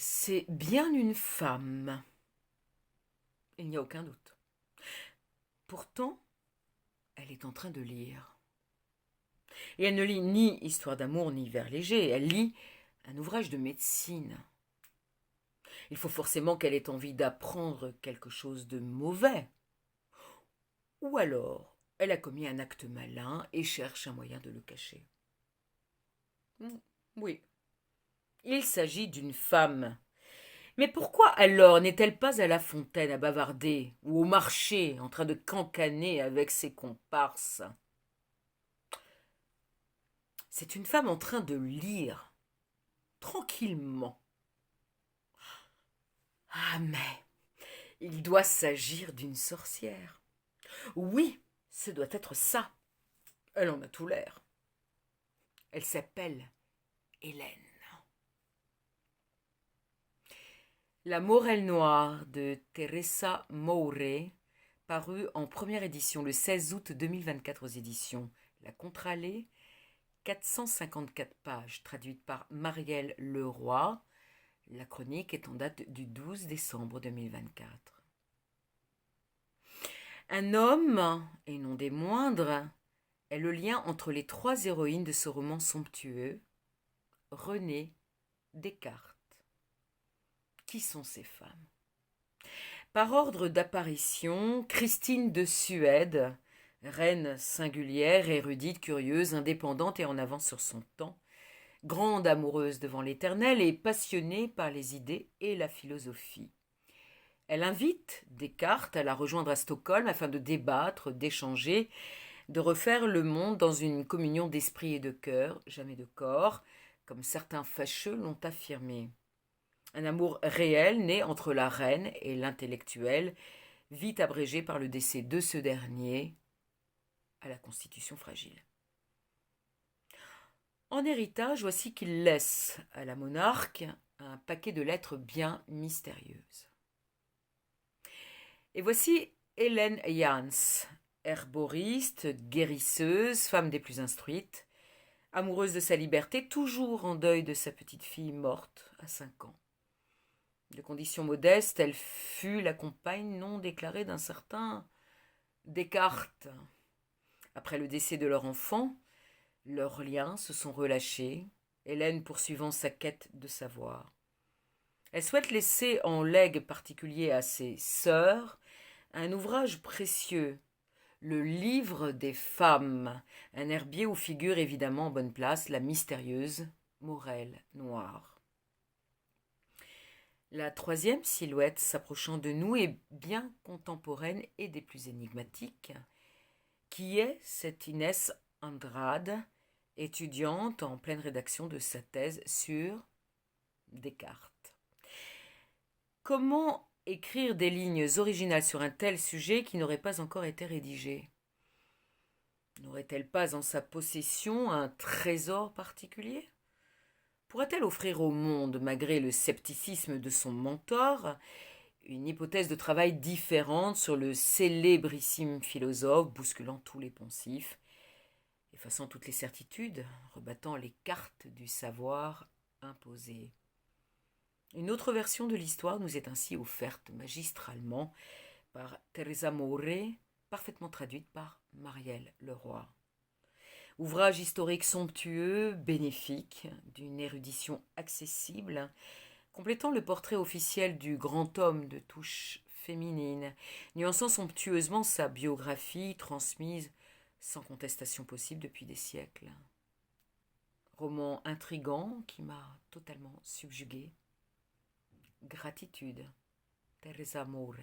C'est bien une femme, il n'y a aucun doute. Pourtant, elle est en train de lire. Et elle ne lit ni Histoire d'amour ni Vers léger, elle lit un ouvrage de médecine. Il faut forcément qu'elle ait envie d'apprendre quelque chose de mauvais. Ou alors, elle a commis un acte malin et cherche un moyen de le cacher. Oui, il s'agit d'une femme. Mais pourquoi alors n'est-elle pas à la fontaine à bavarder, ou au marché en train de cancaner avec ses comparses? C'est une femme en train de lire, tranquillement. Ah mais, il doit s'agir d'une sorcière. Oui, ce doit être ça. Elle en a tout l'air. Elle s'appelle Hélène. La Morelle noire de Teresa Moure, parue en première édition le 16 août 2024 aux éditions La Contralée, 454 pages, traduite par Marielle Leroy. La chronique est en date du 12 décembre 2024. Un homme, et non des moindres, est le lien entre les trois héroïnes de ce roman somptueux, René Descartes. Qui sont ces femmes? Par ordre d'apparition, Christine de Suède, reine singulière, érudite, curieuse, indépendante et en avance sur son temps, grande amoureuse devant l'Éternel et passionnée par les idées et la philosophie. Elle invite Descartes à la rejoindre à Stockholm afin de débattre, d'échanger, de refaire le monde dans une communion d'esprit et de cœur, jamais de corps, comme certains fâcheux l'ont affirmé. Un amour réel né entre la reine et l'intellectuel, vite abrégé par le décès de ce dernier, à la constitution fragile. En héritage, voici qu'il laisse à la monarque un paquet de lettres bien mystérieuses. Et voici Hélène Jans, herboriste, guérisseuse, femme des plus instruites, amoureuse de sa liberté, toujours en deuil de sa petite fille morte à 5 ans. De condition modeste, elle fut la compagne non déclarée d'un certain Descartes. Après le décès de leur enfant, leurs liens se sont relâchés, Hélène poursuivant sa quête de savoir. Elle souhaite laisser en legs particulier à ses sœurs un ouvrage précieux, le Livre des femmes, un herbier où figure évidemment en bonne place la mystérieuse Morelle noire. La troisième silhouette s'approchant de nous est bien contemporaine et des plus énigmatiques, qui est cette Inès Andrade, étudiante en pleine rédaction de sa thèse sur Descartes. Comment écrire des lignes originales sur un tel sujet qui n'aurait pas encore été rédigé? N'aurait-elle pas en sa possession un trésor particulier? Pourrait-elle offrir au monde, malgré le scepticisme de son mentor, une hypothèse de travail différente sur le célébrissime philosophe, bousculant tous les poncifs, effaçant toutes les certitudes, rebattant les cartes du savoir imposé? Une autre version de l'histoire nous est ainsi offerte magistralement par Teresa Moure, parfaitement traduite par Marielle Leroy. Ouvrage historique somptueux, bénéfique, d'une érudition accessible, complétant le portrait officiel du grand homme de touche féminine, nuançant somptueusement sa biographie transmise sans contestation possible depuis des siècles. Roman intrigant qui m'a totalement subjuguée. Gratitude, Teresa Moure.